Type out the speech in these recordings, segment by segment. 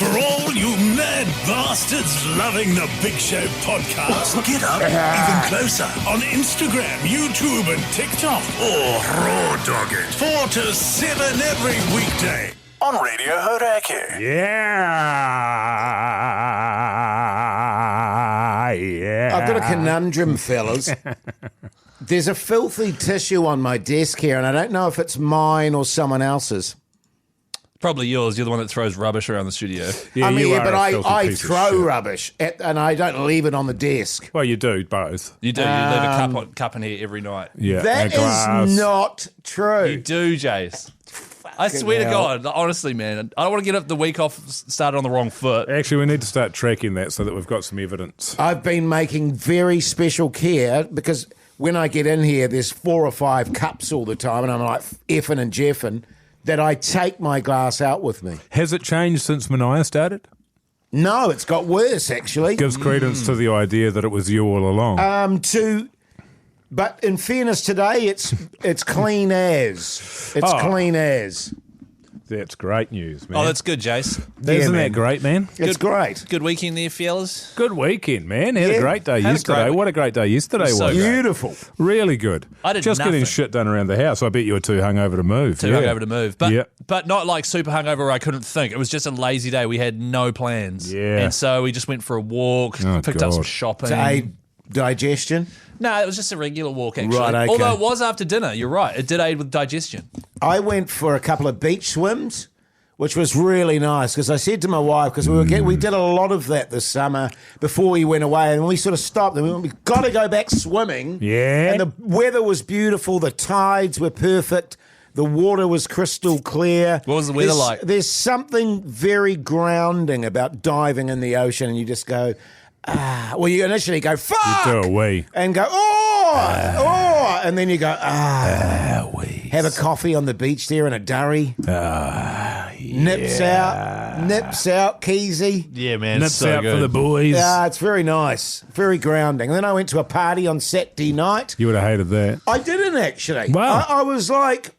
For all you mad bastards loving the Big Show podcast, get up even closer on Instagram, YouTube and TikTok, or raw dog it 4 to 7 every weekday on Radio Hauraki. Yeah. I've got a conundrum, fellas. There's a filthy tissue on my desk here, and I don't know if it's mine or someone else's. Probably yours. You're the one that throws rubbish around the studio. Yeah, I throw rubbish, and I don't leave it on the desk. Well, you do both. You do. You leave a cup in here every night. Yeah, that is not true. You do, Jace. I swear to God, honestly, man, I don't want to get up the week off started on the wrong foot. Actually, we need to start tracking that so that we've got some evidence. I've been making very special care because when I get in here, there's 4 or 5 cups all the time, and I'm like effing and jeffing, that I take my glass out with me. Has it changed since Minogue started? No, it's got worse, actually. Gives credence to the idea that it was you all along. But in fairness, today it's clean as. It's clean as. That's great news, man. Oh, that's good, Jace. Isn't that great, man? It's great. Good weekend there, fellas. Good weekend, man. Had a great day yesterday. What a great day yesterday was. So beautiful. Really good. I did just nothing. Getting shit done around the house. I bet you were too hungover to move. Hungover to move. But not like super hungover where I couldn't think. It was just a lazy day. We had no plans. Yeah. And so we just went for a walk, picked up some shopping. To aid digestion? No, it was just a regular walk, actually. Right, okay. Although it was after dinner. You're right. It did aid with digestion. I went for a couple of beach swims, which was really nice because I said to my wife, because we did a lot of that this summer before we went away, and we sort of stopped and we went, we've got to go back swimming. Yeah. And the weather was beautiful. The tides were perfect. The water was crystal clear. What was the weather like? There's something very grounding about diving in the ocean, and you just go, well, you initially go, fuck! You do a wee. And go, and then you go, have a coffee on the beach there in a durry. Nips out, Keyzie. Yeah, man. Nips so out good. for the boys. Yeah, it's very nice, very grounding. And then I went to a party on Saturday night. You would have hated that. I didn't actually. Wow. I was like,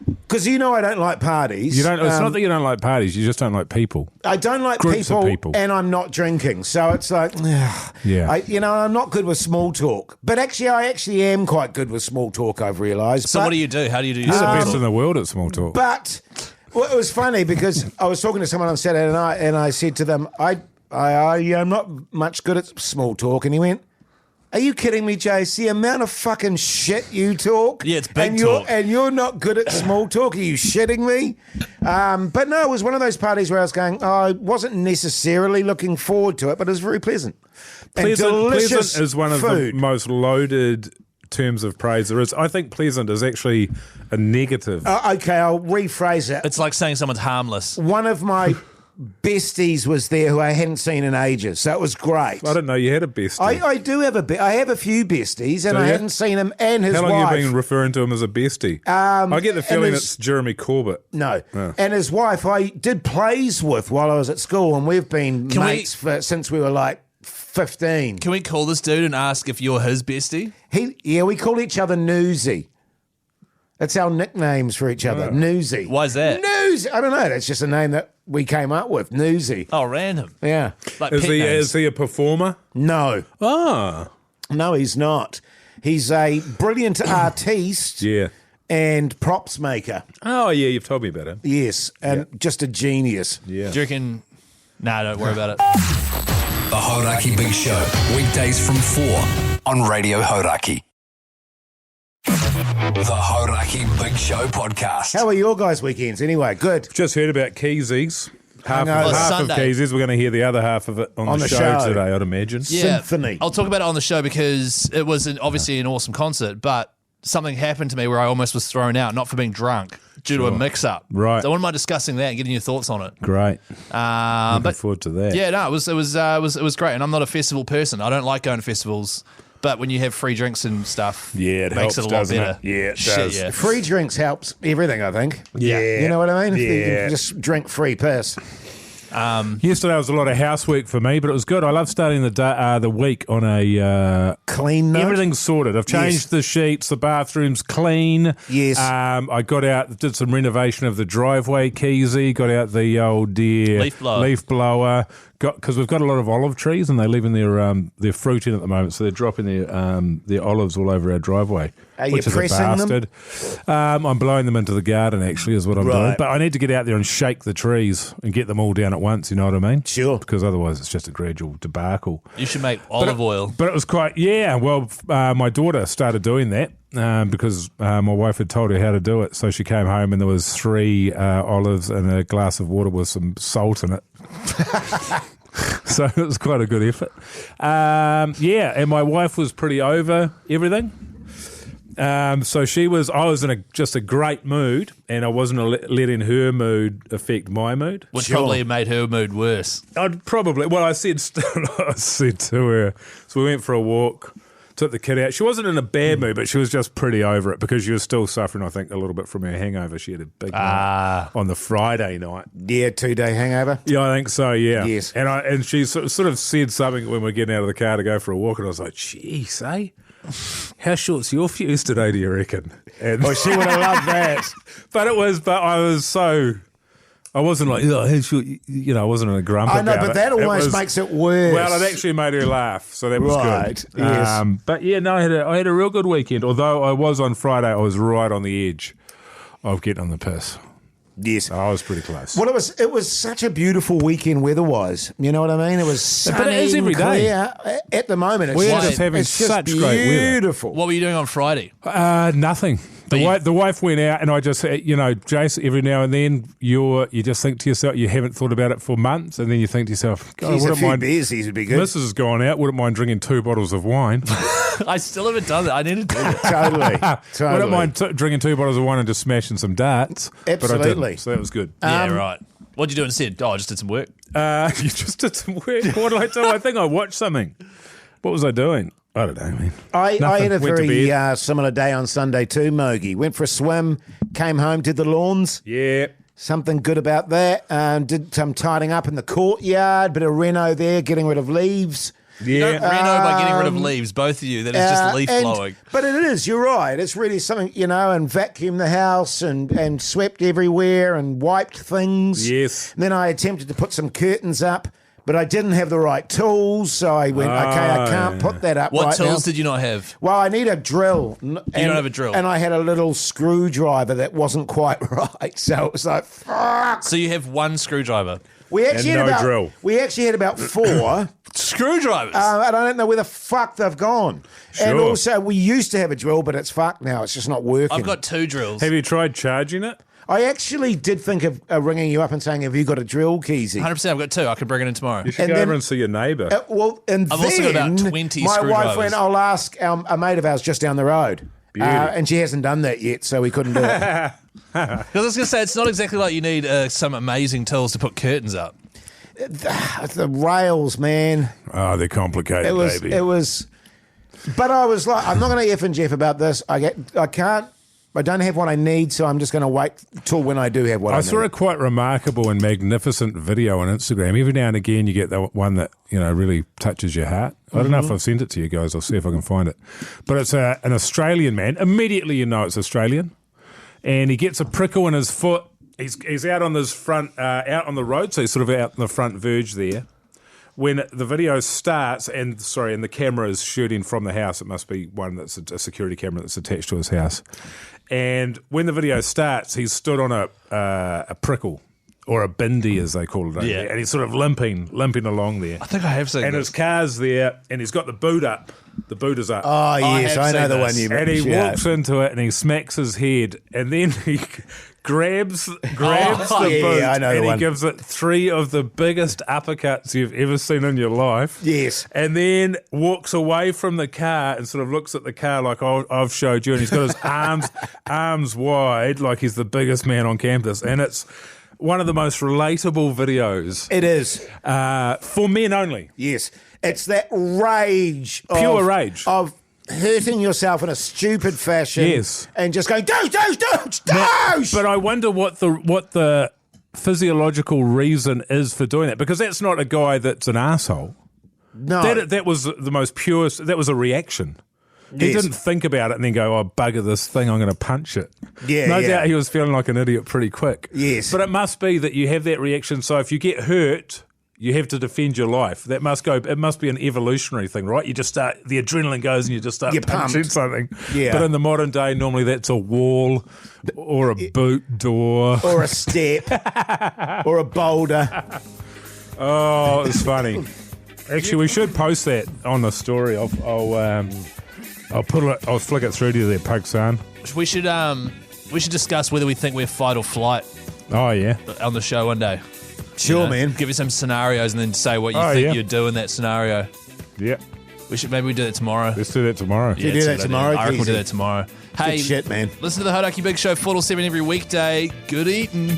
because I don't like parties. You don't. It's not that you don't like parties. You just don't like people. I don't like Groups of people. And I'm not drinking. So it's like, Yeah. I'm not good with small talk. But I actually am quite good with small talk, I've realised. So what do you do? How do you do your You're the small best talk? in the world at small talk. But it was funny because I was talking to someone on Saturday night and I said to them, I'm not much good at small talk. And he went, are you kidding me, Jace? The amount of fucking shit you talk. Yeah, it's big and talk. And you're not good at small talk. Are you shitting me? But no, it was one of those parties where I was going, I wasn't necessarily looking forward to it, but it was very pleasant. Pleasant is one of the most loaded terms of praise there is. I think pleasant is actually a negative. Okay, I'll rephrase it. It's like saying someone's harmless. One of my besties was there who I hadn't seen in ages, so it was great. I didn't know you had a bestie. I do have I have a few besties, and I hadn't seen him and his wife. How long have you been referring to him as a bestie? I get the feeling it's Jeremy Corbett. No. And his wife I did plays with while I was at school, and we've been mates since we were like 15. Can we call this dude and ask if you're his bestie? We call each other Newsy. That's our nicknames for each other. Newsy. Why is that? Newsy. I don't know. That's just a name that we came up with. Newsy. Oh, random. Yeah. Like Is he a performer? No. Ah. No, he's not. He's a brilliant artiste. Yeah. And props maker. Oh, yeah, you've told me about him. Yes, and just a genius. Yeah. Do you reckon... Nah, don't worry about it. The Hauraki Big Show, weekdays from 4 on Radio Hauraki. The Hauraki Big Show podcast. How are your guys' weekends anyway? Good. Just heard about Keyzies. Half of Sunday. Keyzies. We're going to hear the other half of it on the show today, I'd imagine. Yeah, Symphony. I'll talk about it on the show because it was obviously an awesome concert, but something happened to me where I almost was thrown out, not for being drunk, due to a mix-up. Right. So I wouldn't mind discussing that and getting your thoughts on it. Great. Looking But forward to that. yeah, no, it was great, and I'm not a festival person. I don't like going to festivals, but when you have free drinks and stuff, Yeah, it makes helps, it a lot doesn't better. it? Yeah, it Shit, does. yeah. Free drinks helps everything, I think. Yeah. You know what I mean? If you Yeah. can just drink free piss. Yesterday was a lot of housework for me, but it was good. I love starting the week on a clean note. Everything's sorted. I've changed the sheets, the bathroom's clean. Yes. I got out, did some renovation of the driveway, Keyzie, got out the old leaf blower. Because we've got a lot of olive trees and they're leaving their fruit in at the moment, so they're dropping their olives all over our driveway. Are which you is a bastard. I'm blowing them into the garden, actually, is what I'm doing. But I need to get out there and shake the trees and get them all down at once, you know what I mean? Sure. Because otherwise it's just a gradual debacle. You should make olive oil. But it was quite, well, my daughter started doing that. Because my wife had told her how to do it, so she came home and there was 3 olives and a glass of water with some salt in it. So it was quite a good effort. And my wife was pretty over everything. So I was in just a great mood, and I wasn't letting her mood affect my mood. Which probably made her mood worse. I said to her, so we went for a walk. Took the kid out. She wasn't in a bad mood, but she was just pretty over it because she was still suffering, I think, a little bit from her hangover. She had a big night on the Friday night. Yeah, 2-day hangover. Yeah, I think so, yeah. Yes. And she sort of said something when we were getting out of the car to go for a walk, and I was like, jeez, eh? How short's your fuse today, do you reckon? And she would have loved that. But I was so... I wasn't like, I wasn't in a grump about it. I know, but that almost makes it worse. Well, it actually made her laugh, so that was good. Yes. But yeah, no, I had a real good weekend. Although I was on Friday, I was right on the edge of getting on the piss. Yes. I was pretty close. Well, it was such a beautiful weekend weather-wise. You know what I mean? It was sunny, but it is every day. At the moment, We're just having such great weather. Beautiful. What were you doing on Friday? Nothing. The wife went out, and I just, Jason, every now and then you just think to yourself, you haven't thought about it for months, and then you think to yourself, God, a few beers would be good. Mrs. has gone out, wouldn't mind drinking 2 bottles of wine. I still haven't done that. I need to do that. Totally. Wouldn't mind drinking 2 bottles of wine and just smashing some darts. Absolutely. But I didn't, so that was good. Yeah, right. What'd you do instead? Oh, I just did some work. You just did some work. What did I do? I think I watched something. What was I doing? I don't know, man. I had a very similar day on Sunday too, Mogey. Went for a swim, came home, did the lawns. Yeah. Something good about that. Did some tidying up in the courtyard, bit of reno there, getting rid of leaves. Yeah. You don't reno by getting rid of leaves, both of you. That is just leaf blowing. But it is, you're right. It's really something, and vacuumed the house and swept everywhere and wiped things. Yes. And then I attempted to put some curtains up, but I didn't have the right tools, so I went, I can't put that up right now. What tools did you not have? Well, I need a drill. You don't have a drill? And I had a little screwdriver that wasn't quite right, so it was like, fuck. So you have one screwdriver? We actually and had no about drill. We actually had about 4 screwdrivers. And I don't know where the fuck they've gone. Sure. And also, we used to have a drill, but it's fucked now. It's just not working. I've got 2 drills. Have you tried charging it? I actually did think of ringing you up and saying, "Have you got a drill, Keyzie?" 100%. I've got 2. I can bring it in tomorrow. You should go over and see your neighbour. I've also got about 20 my screwdrivers. wife went, "I'll ask a mate of ours just down the road," and she hasn't done that yet, so we couldn't do it. Because I was going to say, it's not exactly like you need some amazing tools to put curtains up. The rails, man. Oh, they're complicated, baby. It was. But I was like, I'm not going to F and Jeff about this. I don't have what I need, so I'm just going to wait till when I do have what I need. I saw a quite remarkable and magnificent video on Instagram. Every now and again you get the one that, really touches your heart. I don't know if I've sent it to you guys. I'll see if I can find it. But it's an Australian man. Immediately you know it's Australian. And he gets a prickle in his foot. He's out on this front, out on the road, so he's sort of out on the front verge there. When the video starts, and the camera is shooting from the house, it must be one that's a security camera that's attached to his house. And when the video starts, he's stood on a prickle, or a bindi as they call it over there, and he's sort of limping along there. I think I have seen and this. his car's there, and he's got the boot up. The boot is up. Oh, yes, I know the one you mentioned. And he walks into it, and he smacks his head, and then he grabs the boot, I know and the he gives it 3 of the biggest uppercuts you've ever seen in your life. Yes. And then walks away from the car and sort of looks at the car like I've showed you, and he's got his arms wide like he's the biggest man on campus. And it's one of the most relatable videos. It is. For men only. Yes. It's that rage. Pure rage. Of hurting yourself in a stupid fashion. Yes. And just going, douche. But I wonder what the physiological reason is for doing that, because that's not a guy that's an asshole. No. That was the most pure. That was a reaction. He Yes. didn't think about it and then go, "Oh, bugger this thing! I'm going to punch it." Yeah, no yeah. doubt he was feeling like an idiot pretty quick. Yes. but it must be that you have that reaction. So if you get hurt, you have to defend your life. That must go. It must be an evolutionary thing, right? You just start. The adrenaline goes, and you just start You're punching pumped. something. Yeah. But in the modern day, normally that's a wall or a boot door. Or a step. Or a boulder. Oh, it's funny. Actually, we should post that on the story. I'll put it. I'll flick it through to their pug son. We should discuss whether we think we're fight or flight Oh yeah. on the show one day. Sure, You know, man. Give you some scenarios and then say what you Oh, think yeah. you'd do in that scenario. Yeah. Maybe we do that tomorrow. Let's do that tomorrow. do that's a that good tomorrow, idea. I reckon we'll do Keyzie. that tomorrow. Hey, Good shit, man. listen to the Hauraki Big Show 4 till 7 every weekday. Good eating.